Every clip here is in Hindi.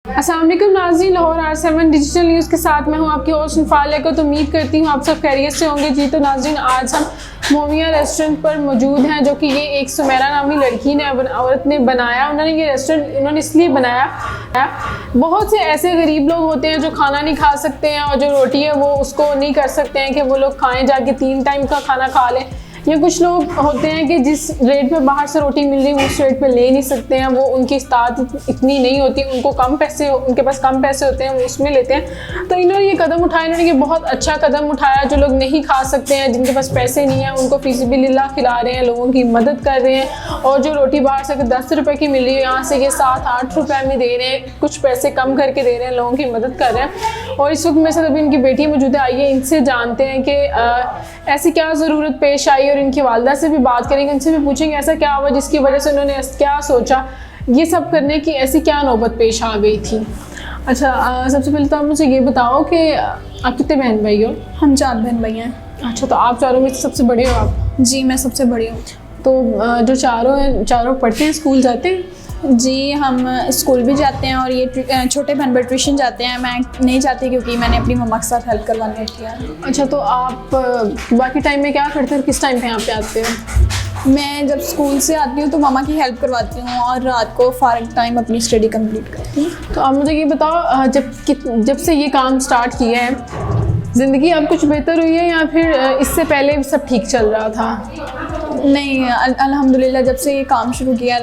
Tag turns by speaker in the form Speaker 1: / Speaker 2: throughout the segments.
Speaker 1: अस्सलाम वालेकुम नाज़रीन, लाहौर R7 डिजिटल न्यूज़ के साथ मैं हूँ आपकी होस्ट फालिया को। तो उम्मीद करती हूँ आप सब खैरियत से होंगे जी। तो नाज़रीन, आज हम मोमिया रेस्टोरेंट पर मौजूद हैं, जो कि ये एक सुमेरा नामी लड़की ने औरत ने बनाया। उन्होंने ये रेस्टोरेंट उन्होंने इसलिए बनाया, बहुत से ऐसे गरीब लोग होते हैं जो खाना नहीं खा सकते हैं और जो रोटी है वो उसको नहीं कर सकते हैं कि वो लोग खाएँ जाके 3 टाइम का खाना खा लें। या कुछ लोग होते हैं कि जिस रेट में बाहर से रोटी मिल रही है उस रेट पे ले नहीं सकते हैं, वो उनकी इस्तात इतनी नहीं होती, उनको उनके पास कम पैसे होते हैं, वो उसमें लेते हैं। तो इन्होंने ये कदम उठाया, इन्होंने ये बहुत अच्छा कदम उठाया। जो लोग नहीं खा सकते हैं, जिनके पास पैसे नहीं हैं, उनको फीसिबिलिल्लाह खिला रहे हैं, लोगों की मदद कर रहे हैं। और जो रोटी बाहर से 10 रुपये की मिल रही है, यहाँ से ये 7-8 रुपये में दे रहे हैं, कुछ पैसे कम करके दे रहे हैं, लोगों की मदद कर रहे हैं। और इस वक्त मेरे साथ अभी इनकी बेटी मौजूद है, आइए इनसे जानते हैं कि ऐसी क्या ज़रूरत पेश आई, और इनकी वालदा से भी बात करेंगे, उनसे भी पूछेंगे ऐसा क्या हुआ जिसकी वजह से उन्होंने क्या सोचा, ये सब करने की ऐसी क्या नौबत पेश आ गई थी। अच्छा, सबसे पहले तो आप मुझे ये बताओ कि आप कितने बहन भाई हो?
Speaker 2: हम 4 बहन भाई हैं।
Speaker 1: अच्छा, तो आप चारों में से सबसे बड़े हो आप?
Speaker 2: जी, मैं सबसे बड़ी हूँ।
Speaker 1: तो जो चारों हैं, चारों पढ़ते हैं, स्कूल जाते हैं?
Speaker 2: जी, हम स्कूल भी जाते हैं और ये छोटे बहन भाई ट्यूशन जाते हैं। मैं नहीं जाती क्योंकि मैंने अपनी मम्मा के साथ हेल्प करवानी होती है।
Speaker 1: अच्छा, तो आप बाकी टाइम में क्या करते हो, किस टाइम पे यहाँ पे आते हो?
Speaker 2: मैं जब स्कूल से आती हूँ तो मम्मा की हेल्प करवाती हूँ और रात को फारिग टाइम अपनी स्टडी कंप्लीट करती हूँ।
Speaker 1: तो आप मुझे ये बताओ, जब से ये काम स्टार्ट किया है, ज़िंदगी अब कुछ बेहतर हुई है या फिर इससे पहले सब ठीक चल रहा था?
Speaker 2: नहीं, अल्हम्दुलिल्लाह जब से ये काम शुरू किया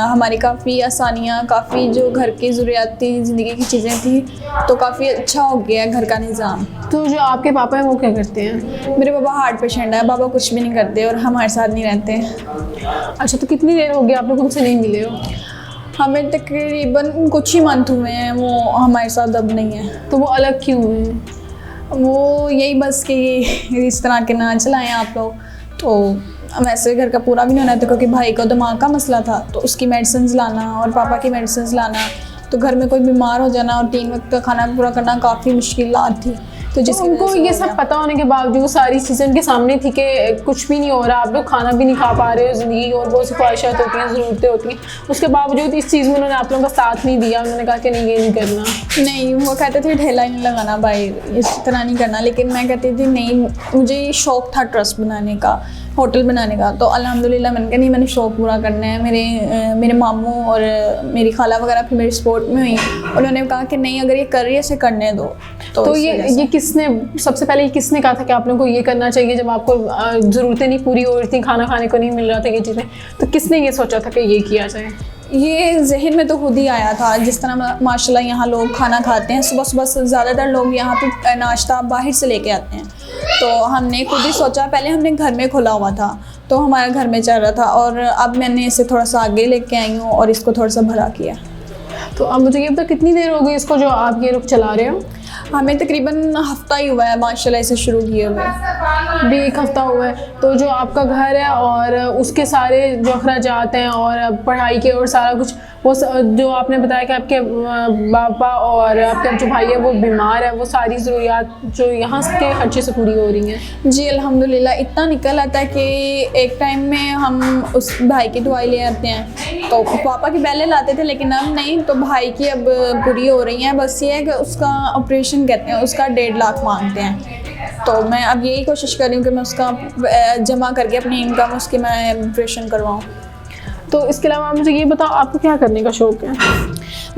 Speaker 2: हमारी काफ़ी आसानियाँ, काफ़ी जो घर की ज़रूरियाती ज़िंदगी की चीज़ें थी, तो काफ़ी अच्छा हो गया घर का निज़ाम।
Speaker 1: तो जो आपके पापा हैं वो क्या करते हैं?
Speaker 2: मेरे पापा हार्ट पेशेंट है, पापा कुछ भी नहीं करते और हमारे साथ नहीं रहते।
Speaker 1: अच्छा, तो कितनी देर हो गई आप लोग उनसे नहीं मिले हो?
Speaker 2: हमें तकरीबन कुछ ही मंथ हुए हैं, वो हमारे साथ अब नहीं है।
Speaker 1: तो वो अलग क्यों हुए हैं?
Speaker 2: वो यही बस कि इस तरह के ना चलाएं आप लोग, तो वैसे घर का पूरा भी नहीं होना था क्योंकि भाई को दिमाग का मसला था, तो उसकी मेडिसिन लाना और पापा की मेडिसिन लाना, तो घर में कोई बीमार हो जाना और 3 वक्त का खाना पूरा करना काफ़ी मुश्किलात थी। तो जिस
Speaker 1: उनको ये सब पता होने के बावजूद सारी चीज़ें उनके सामने थी कि कुछ भी नहीं हो रहा, आप लोग खाना भी नहीं खा पा रहे हो, ज़िंदगी की और बहुत सी ख्वाहिशात होती हैं, ज़रूरतें होती हैं, उसके बावजूद इस चीज़ में उन्होंने आप लोगों का साथ नहीं दिया। उन्होंने कहा कि नहीं, ये नहीं करना।
Speaker 2: नहीं, वो कहते थे ठेला नहीं लगाना भाई, इस तरह नहीं करना, लेकिन मैं कहती थी नहीं, मुझे शौक़ था ट्रस्ट बनाने का, होटल बनाने का। तो अल्हम्दुलिल्लाह मैंने कहा नहीं, मैंने शौक़ पूरा करना है। मेरे मामू और मेरी खाला वगैरह फिर मेरी सपोर्ट में हुई, उन्होंने कहा कि नहीं, अगर ये कर रही है इसे करने दो।
Speaker 1: तो ये किसने सबसे पहले किसने कहा था कि आप लोगों को ये करना चाहिए, जब आपको ज़रूरतें नहीं पूरी हो रही थी, खाना खाने को नहीं मिल रहा था, ये चीज़ें, तो किसने ये सोचा था कि ये किया जाए?
Speaker 2: ये जहन में तो खुद ही आया था। जिस तरह माशाल्लाह यहाँ लोग खाना खाते हैं सुबह सुबह, ज़्यादातर लोग यहाँ पे नाश्ता बाहर से लेके आते हैं, तो हमने खुद ही सोचा। पहले हमने घर में खोला हुआ था तो हमारा घर में चल रहा था, और अब मैंने इसे थोड़ा सा आगे लेके आई हूँ और इसको थोड़ा सा भरा किया।
Speaker 1: तो अब मुझे ये बताओ, कितनी देर हो गई इसको जो आप ये लोग चला रहे हो?
Speaker 2: हमें तकरीबन हफ़्ता ही हुआ है माशाल्लाह इसे शुरू किए हुए।
Speaker 1: भी 1 हफ़्ता हुआ है। तो जो आपका घर है और उसके सारे जो अखराजात हैं और पढ़ाई के और सारा कुछ, वो जो आपने बताया कि आपके पापा और आपका जो भाई है वो बीमार है, वो सारी ज़रूरियात जो यहाँ के खर्चे से पूरी हो रही हैं? जी
Speaker 2: अल्हम्दुलिल्लाह इतना निकल आता है कि एक टाइम में हम उस भाई की दवाई ले आते हैं, तो पापा की पहले लाते थे लेकिन अब नहीं, तो भाई की अब पूरी हो रही हैं। बस ये है कि उसका ऑपरेशन कहते हैं, उसका 1.5 लाख मांगते हैं, तो मैं अब यही कोशिश कर रही हूँ कि मैं उसका जमा करके अपनी इनकम उसकी मैं ऑपरेशन करवाऊँ।
Speaker 1: तो इसके अलावा मुझे ये बताओ, आपको क्या करने का शौक़ है?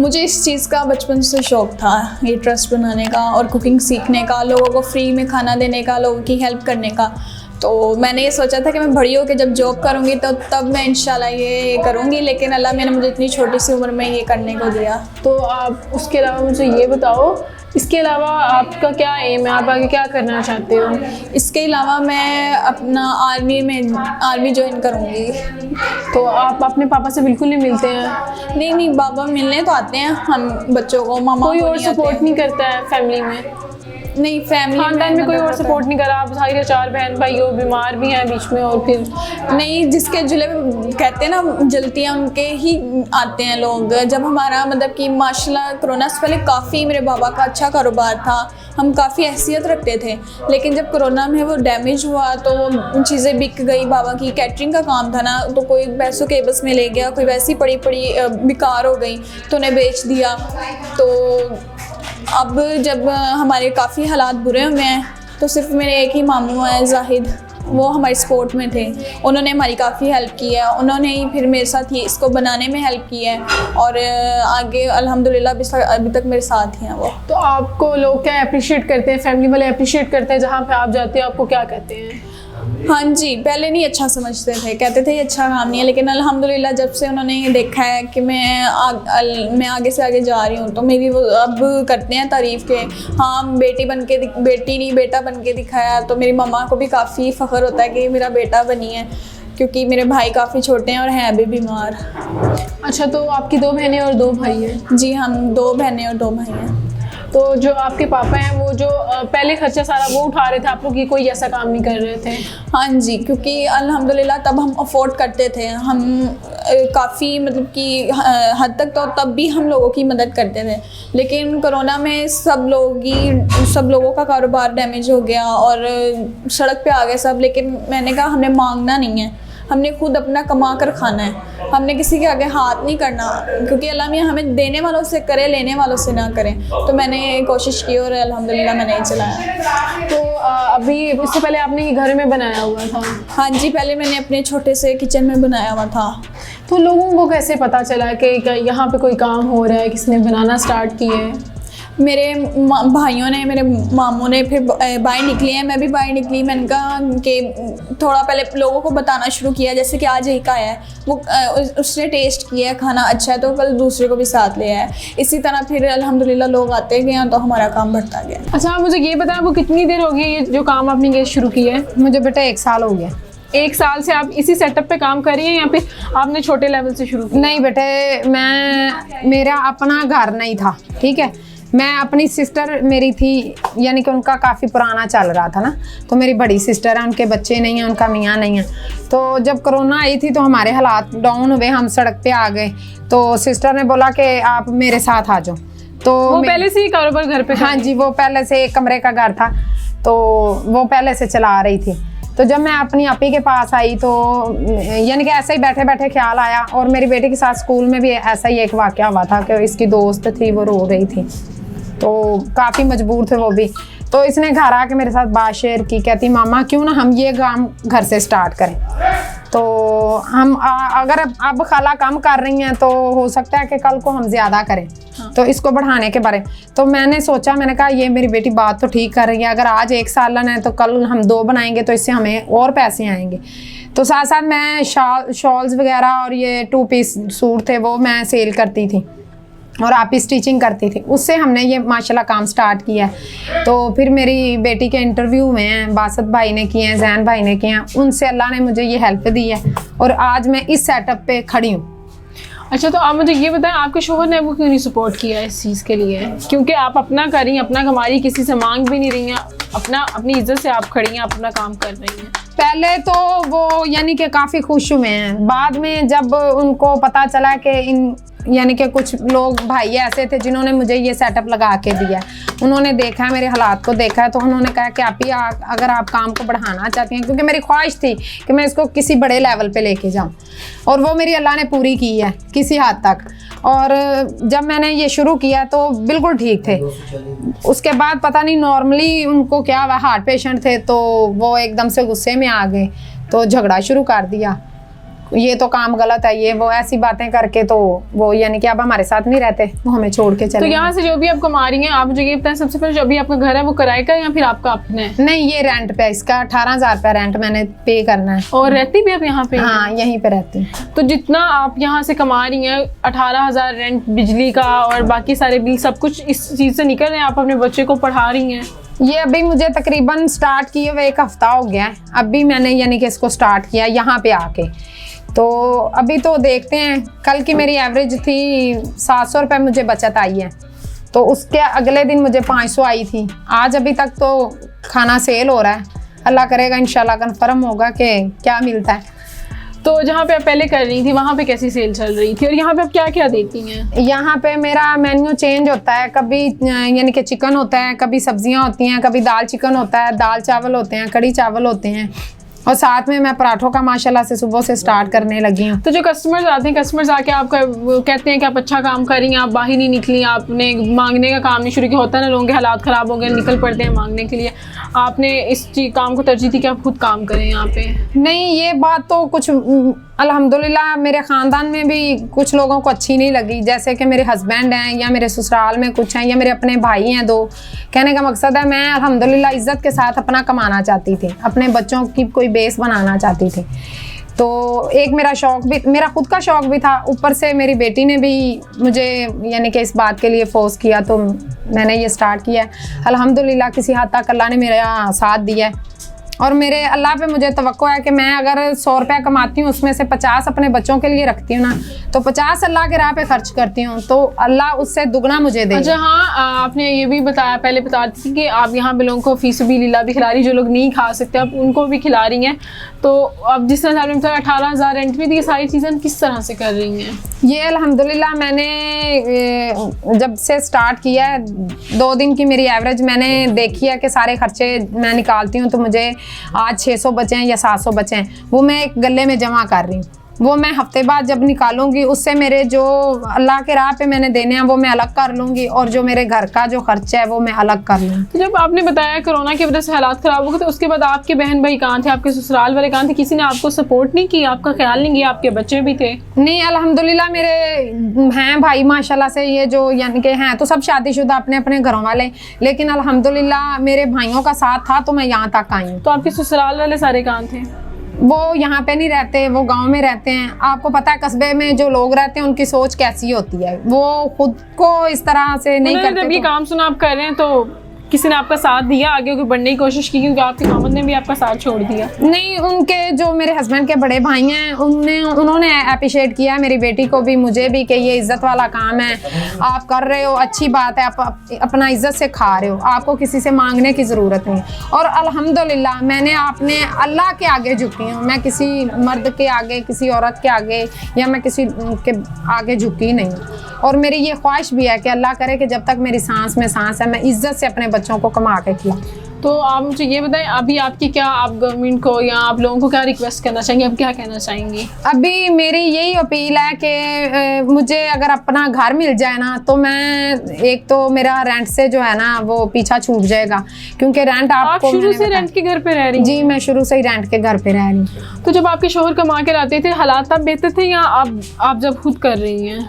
Speaker 2: मुझे इस चीज़ का बचपन से शौक़ था, ये ट्रस्ट बनाने का और कुकिंग सीखने का, लोगों को फ्री में खाना देने का, लोगों की हेल्प करने का। तो मैंने ये सोचा था कि मैं बड़ी होकर जब जॉब करूँगी तो तब मैं इंशाल्लाह ये करूँगी, लेकिन अल्लाह ने मुझे इतनी छोटी सी उम्र में ये करने को दिया।
Speaker 1: तो आप उसके अलावा मुझे ये बताओ, इसके अलावा आपका क्या एम है, आप आगे क्या करना चाहते हो?
Speaker 2: इसके अलावा मैं अपना आर्मी ज्वाइन करूँगी।
Speaker 1: तो आप अपने पापा से बिल्कुल नहीं मिलते हैं?
Speaker 2: नहीं, पापा मिलने तो आते हैं, हम बच्चों को, मामा
Speaker 1: कोई और सपोर्ट नहीं करता है फैमिली में?
Speaker 2: नहीं फैमिली
Speaker 1: खानदान में कोई और सपोर्ट नहीं करा? आप सारी 4 बहन भाई हो, बीमार भी हैं बीच में, और फिर
Speaker 2: नहीं, जिसके जुले कहते हैं ना जलतियाँ उनके ही आते हैं लोग। जब हमारा मतलब कि माशाल्लाह कोरोना से पहले काफ़ी मेरे बाबा का अच्छा कारोबार था, हम काफ़ी हैसियत रखते थे, लेकिन जब कोरोना में वो डैमेज हुआ तो चीज़ें बिक गई। बाबा की कैटरिंग का काम था ना, तो कोई पैसों के बस में ले गया, कोई वैसी पड़ी बेकार हो गई तो उन्हें बेच दिया। तो अब जब हमारे काफ़ी हालात बुरे हुए हैं तो सिर्फ मेरे एक ही मामू हैं जाहिद, वो हमारी सपोर्ट में थे, उन्होंने हमारी काफ़ी हेल्प की है। उन्होंने ही फिर मेरे साथ ये इसको बनाने में हेल्प की है, और आगे अल्हम्दुलिल्लाह अभी तक मेरे साथ ही हैं वो।
Speaker 1: तो आपको लोग क्या अप्रिशिएट करते हैं, फैमिली वाले अप्रिशिएट करते हैं जहाँ पे आप जाते हो, आपको क्या कहते हैं?
Speaker 2: हाँ जी, पहले नहीं अच्छा समझते थे, कहते थे ये अच्छा काम नहीं है, लेकिन अल्हम्दुलिल्लाह जब से उन्होंने ये देखा है कि मैं आगे से आगे जा रही हूँ तो मेरी वो अब करते हैं तारीफ़ के। हाँ, बेटी नहीं बेटा बन के दिखाया, तो मेरी मम्मा को भी काफ़ी फ़ख्र होता है कि मेरा बेटा बनी है, क्योंकि मेरे भाई काफ़ी छोटे हैं और हैं अभी बीमार।
Speaker 1: अच्छा, तो आपकी 2 बहनें और 2 भाई हैं?
Speaker 2: जी, हम 2 बहनें और 2 भाई हैं।
Speaker 1: तो जो आपके पापा हैं वो जो पहले खर्चा सारा वो उठा रहे थे, आप लोग ये कोई ऐसा काम नहीं कर रहे थे?
Speaker 2: हाँ जी, क्योंकि अल्हम्दुलिल्लाह तब हम अफोर्ड करते थे, हम काफ़ी मतलब कि हद तक तो तब भी हम लोगों की मदद करते थे, लेकिन कोरोना में सब लोगों का कारोबार डैमेज हो गया और सड़क पे आ गए सब। लेकिन मैंने कहा हमने मांगना नहीं है, हमने खुद अपना कमा कर खाना है, हमने किसी के आगे हाथ नहीं करना, क्योंकि अल्लाह मियाँ हमें देने वालों से करे, लेने वालों से ना करें। तो मैंने कोशिश की और अल्हम्दुलिल्लाह मैंने ही चलाया।
Speaker 1: तो अभी इससे पहले आपने ये घर में बनाया हुआ था?
Speaker 2: हाँ जी, पहले मैंने अपने छोटे से किचन में बनाया हुआ था।
Speaker 1: तो लोगों को कैसे पता चला कि यहाँ पे कोई काम हो रहा है, किसने बनाना स्टार्ट किया है?
Speaker 2: मेरे भाइयों ने, मेरे मामू ने फिर बाहर निकली हैं, मैं भी बाहर निकली। मैंने कहा कि थोड़ा पहले लोगों को बताना शुरू किया, जैसे कि आज एक आया है वो उसने टेस्ट किया है, खाना अच्छा है, तो कल दूसरे को भी साथ ले आया। इसी तरह फिर अल्हम्दुलिल्लाह लोग आते गए तो हमारा काम बढ़ता गया।
Speaker 1: अच्छा, आप मुझे ये बताएं, वो कितनी देर हो गई ये जो काम आपने ये शुरू किया है?
Speaker 3: मुझे बेटा 1 साल हो गया।
Speaker 1: 1 साल से आप इसी सेटअप पे काम कर रही हैं या फिर आपने छोटे लेवल से शुरू किया?
Speaker 3: नहीं बेटे, मेरा अपना घर नहीं था, ठीक है। मैं अपनी सिस्टर मेरी थी, यानी कि उनका काफ़ी पुराना चल रहा था ना, तो मेरी बड़ी सिस्टर है, उनके बच्चे नहीं हैं, उनका मियाँ नहीं है। तो जब कोरोना आई थी तो हमारे हालात डाउन हुए, हम सड़क पे आ गए, तो सिस्टर ने बोला कि आप मेरे साथ आ जाओ। तो
Speaker 1: वो पहले से ही कारोबार घर पे?
Speaker 3: हाँ जी, वो पहले से 1 कमरे का घर था, तो वो पहले से चला रही थी। तो जब मैं अपनी आपी के पास आई तो यानी कि ऐसे ही बैठे बैठे ख्याल आया, और मेरी बेटी के साथ स्कूल में भी ऐसा ही एक वाक़या हुआ था कि इसकी दोस्त थी, वो रो रही थी, तो काफ़ी मजबूर थे वो भी। तो इसने घर आके मेरे साथ बात शेयर की, कहती मामा क्यों ना हम ये काम घर से स्टार्ट करें। तो हम अगर अब खाला कम कर रही हैं तो हो सकता है कि कल को हम ज़्यादा करें। हाँ। तो इसको बढ़ाने के बारे तो मैंने सोचा, मैंने कहा ये मेरी बेटी बात तो ठीक कर रही है, अगर आज 1 सालन है तो कल हम 2 बनाएंगे तो इससे हमें और पैसे आएंगे। तो साथ साथ मैं शॉल्स वगैरह और ये 2 पीस सूट थे वो मैं सेल करती थी, और आप ही स्टिचिंग करती थी, उससे हमने ये माशाल्लाह काम स्टार्ट किया है। तो फिर मेरी बेटी के इंटरव्यू में हैं, बासत भाई ने किए हैं, जैन भाई ने किए हैं, उनसे अल्लाह ने मुझे ये हेल्प दी है और आज मैं इस सेटअप पे खड़ी हूँ।
Speaker 1: अच्छा, तो आप मुझे ये बताएं, आपके शोहर ने वो क्यों नहीं सपोर्ट किया इस चीज़ के लिए? क्योंकि आप अपना कर रही हैं, अपना कमा रही, किसी से मांग भी नहीं रही हैं, अपनी इज्जत से आप खड़ी हैं, अपना काम कर रही हैं।
Speaker 3: पहले तो वो यानी कि काफ़ी खुश हुए हैं, बाद में जब उनको पता चला कि यानी कि कुछ लोग भाई ऐसे थे जिन्होंने मुझे ये सेटअप लगा के दिया, उन्होंने देखा है, मेरे हालात को देखा है, तो उन्होंने कहा कि आप ही अगर आप काम को बढ़ाना चाहती हैं, क्योंकि मेरी ख्वाहिश थी कि मैं इसको किसी बड़े लेवल पे लेके जाऊं, और वो मेरी अल्लाह ने पूरी की है किसी हद तक। और जब मैंने ये शुरू किया तो बिल्कुल ठीक थे, उसके बाद पता नहीं नॉर्मली उनको क्या हुआ, हार्ट पेशेंट थे, तो वो एकदम से गुस्से में आ गए, तो झगड़ा शुरू कर दिया, ये तो काम गलत है, ये वो ऐसी बातें करके, तो वो यानी कि अब हमारे साथ नहीं रहते, वो हमें छोड़ के चले।
Speaker 1: तो यहाँ से जो भी आप कमा रही हैं, आप मुझे ये बताएं, सबसे पहले जो अभी आपका घर है वो किराए का या फिर आपका अपना है?
Speaker 3: नहीं, ये रेंट पे, इसका 18,000 रुपया रेंट मैंने पे करना है।
Speaker 1: और रहती भी आप यहाँ पे?
Speaker 3: हाँ, यहीं पे रहती हूँ।
Speaker 1: तो जितना आप यहाँ से कमा रही हैं, 18,000 रेंट, बिजली का और बाकी सारे बिल सब कुछ इस चीज़ से निकल रहे हैं, आप अपने बच्चे को पढ़ा रही हैं?
Speaker 3: ये अभी मुझे तकरीबन स्टार्ट किए हुए 1 हफ्ता हो गया है, अभी मैंने यानी कि इसको स्टार्ट किया यहाँ पे आके। तो अभी तो देखते हैं, कल की मेरी एवरेज थी 700 रुपये मुझे बचत आई है, तो उसके अगले दिन मुझे 500 आई थी। आज अभी तक तो खाना सेल हो रहा है, अल्लाह करेगा इंशाल्लाह कन्फर्म होगा कि क्या मिलता है।
Speaker 1: तो जहाँ पे आप पहले कर रही थी वहाँ पे कैसी सेल चल रही थी और यहाँ पे आप क्या क्या देती हैं?
Speaker 3: यहाँ पे मेरा मेन्यू चेंज होता है, कभी यानी कि चिकन होता है, कभी सब्जियाँ होती हैं, कभी दाल चिकन होता है, दाल चावल होते हैं, कड़ी चावल होते हैं, और साथ में मैं पराठों का माशाल्लाह से सुबह से स्टार्ट करने लगी हूँ।
Speaker 1: तो जो कस्टमर्स आते हैं, कस्टमर्स आके आपका वो कहते हैं कि आप अच्छा काम कर रही हैं, आप बाहर नहीं निकली, आपने मांगने का काम नहीं शुरू किया, होता है ना लोगों के हालात ख़राब हो गए, निकल पड़ते हैं मांगने के लिए, आपने इस काम को तरजीह दी कि आप खुद काम करें यहाँ पे?
Speaker 3: नहीं, ये बात तो कुछ अल्हम्दुलिल्लाह मेरे ख़ानदान में भी कुछ लोगों को अच्छी नहीं लगी, जैसे कि मेरे हस्बैंड हैं या मेरे ससुराल में कुछ हैं या मेरे अपने भाई हैं 2। कहने का मकसद है मैं अल्हम्दुलिल्लाह इज़्ज़त के साथ अपना कमाना चाहती थी, अपने बच्चों की कोई बेस बनाना चाहती थी। तो एक मेरा शौक़ भी, मेरा खुद का शौक़ भी था, ऊपर से मेरी बेटी ने भी मुझे यानी कि इस बात के लिए फोर्स किया, तो मैंने ये स्टार्ट किया है। अल्हम्दुलिल्लाह किसी हद तक अल्लाह ने मेरा साथ दिया है, और मेरे अल्लाह पे मुझे तवक्को है कि मैं अगर 100 रुपया कमाती हूँ उसमें से 50 अपने बच्चों के लिए रखती हूँ ना, तो 50 अल्लाह के राह पे खर्च करती हूँ, तो अल्लाह उससे दुगना मुझे दे।
Speaker 1: अच्छा हाँ, आपने ये भी बताया, पहले बता दी थी कि आप यहाँ पे लोगों को फी सबिलिल्लाह भी खिला रही, जो लोग नहीं खा सकते आप उनको भी खिला रही हैं। तो अब जिस तरह आपने बताया 18,000 रेंट भी, ये सारी चीज़ें किस तरह से कर रही हैं?
Speaker 3: ये अल्हम्दुलिल्लाह मैंने जब से स्टार्ट किया है 2 दिन की मेरी एवरेज मैंने देखी है कि सारे खर्चे मैं निकालती हूँ तो मुझे आज 600 बचे हैं या 700 बचे हैं, वो मैं एक गले में जमा कर रही हूँ। वो मैं हफ्ते बाद जब निकालूंगी उससे मेरे जो अल्लाह के राह पे मैंने देने हैं वो मैं अलग कर लूँगी, और जो मेरे घर का जो खर्चा है वो मैं अलग कर लूँगी।
Speaker 1: तो जब आपने बताया कोरोना की वजह से हालात ख़राब हो गए, तो उसके बाद आपके बहन भाई कहाँ थे, आपके ससुराल वाले कहाँ थे? किसी ने आपको सपोर्ट नहीं किया, आपका ख्याल नहीं किया? आपके बच्चे भी थे?
Speaker 3: नहीं, अल्हम्दुलिल्लाह मेरे हैं भाई माशाल्लाह से, ये जो यानी कि हैं तो सब शादीशुदा अपने अपने घरों वाले, लेकिन अल्हम्दुलिल्लाह मेरे भाइयों का साथ था तो मैं यहाँ तक आई हूँ।
Speaker 1: तो आपके ससुराल वाले सारे कहाँ थे?
Speaker 3: वो यहाँ पे नहीं रहते, वो गांव में रहते हैं। आपको पता है कस्बे में जो लोग रहते हैं उनकी सोच कैसी होती है, वो खुद को इस तरह से नहीं करते।
Speaker 1: जब ये काम सुना आप कर रहे हैं तो किसी ने आपका साथ दिया, आगे कोई बढ़ने की कोशिश की, क्योंकि आपके खामद ने भी आपका साथ छोड़ दिया?
Speaker 3: नहीं, उनके जो मेरे हस्बैंड के बड़े भाई हैं उन्होंने अप्रिशिएट किया मेरी बेटी को भी, मुझे भी, कि ये इज़्ज़त वाला काम है, आप कर रहे हो, अच्छी बात है, आप अपना इज़्ज़त से खा रहे हो, आपको किसी से मांगने की ज़रूरत नहीं। और अल्हम्दुलिल्लाह मैंने अपने अल्लाह के आगे झुकी हूँ, मैं किसी मर्द के आगे, किसी औरत के आगे या मैं किसी के आगे झुकी नहीं। और मेरी ये ख्वाहिश भी है कि अल्लाह करे कि जब तक मेरी सांस में सांस है मैं इज़्ज़त से अपने बच्चों को कमा के खिलाऊं।
Speaker 1: तो आप मुझे ये बताएं, अभी आपकी क्या, आप गवर्नमेंट को या आप लोगों को क्या रिक्वेस्ट करना चाहेंगे, आप क्या कहना चाहेंगी?
Speaker 3: अभी मेरी यही अपील है कि मुझे अगर अपना घर मिल जाए ना, तो मैं एक तो मेरा रेंट से जो है ना वो पीछा छूट जाएगा, क्योंकि रेंट आपको
Speaker 1: शुरू से रेंट के घर पे रह रही हैं?
Speaker 3: जी, मैं शुरू से ही रेंट के घर पे रह रही हूँ।
Speaker 1: तो जब आपके शोहर कमा के लाते थे, हालात अब बेहतर थे या आप जब खुद कर रही हैं?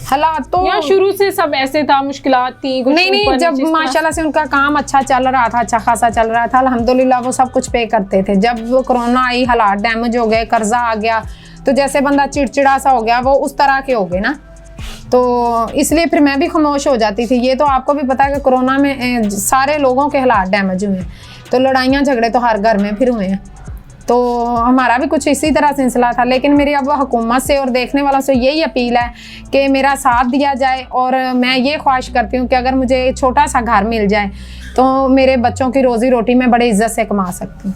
Speaker 3: हालात तो
Speaker 1: या शुरू से सब ऐसे था, मुश्किलात थी?
Speaker 3: नहीं, जब माशाल्लाह से उनका काम अच्छा चल रहा था, अच्छा खासा चल रहा था, अल्हम्दुलिल्लाह वो सब कुछ पे करते थे। जब वो कोरोना आई, हालात डैमेज हो गए, कर्जा आ गया, तो जैसे बंदा चिड़चिड़ा सा हो गया, वो उस तरह के हो गए ना, तो इसलिए फिर मैं भी खामोश हो जाती थी। ये तो आपको भी पता है कि कोरोना में सारे लोगों के हालात डैमेज हुए हैं, तो लड़ाइयाँ झगड़े तो हर घर में फिर हुए हैं, तो हमारा भी कुछ इसी तरह सिलसिला था। लेकिन मेरी अब हुकूमत से और देखने वालों से यही अपील है कि मेरा साथ दिया जाए, और मैं ये ख्वाहिश करती हूँ कि अगर मुझे छोटा सा घर मिल जाए तो मेरे बच्चों की रोज़ी रोटी मैं बड़े इज़्ज़त से कमा सकती हूँ।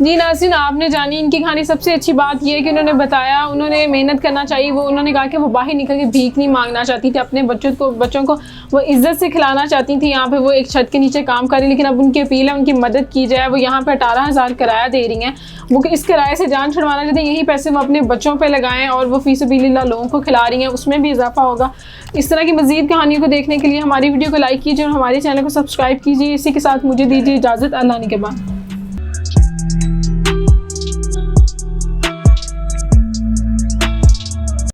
Speaker 1: जी नाज़रीन, आपने जानी इनकी कहानी। सबसे अच्छी बात यह है कि उन्होंने बताया, उन्होंने मेहनत करना चाहिए, वो उन्होंने कहा कि वो बाहर निकल के भीख नहीं मांगना चाहती थी, अपने बच्चों को वो इज़्ज़त से खिलाना चाहती थी। यहाँ पे वो एक छत के नीचे काम कर रही, लेकिन अब उनकी अपील है उनकी मदद की जाए। वो यहाँ पे 18,000 किराया दे रही हैं, वो इस किराए से जान छुड़वाना चाहते हैं, यही पैसे वो अपने बच्चों पर लगाएं और वो फ़ी सबिलिल्लाह लोगों को खिला रही हैं, उसमें भी इजाफा होगा। इस तरह की मज़ीद कहानियों को देखने के लिए हमारी वीडियो को लाइक कीजिए और हमारे चैनल को सब्सक्राइब कीजिए। इसी के साथ मुझे दीजिए इजाज़त। अल्लाह ने के बाद।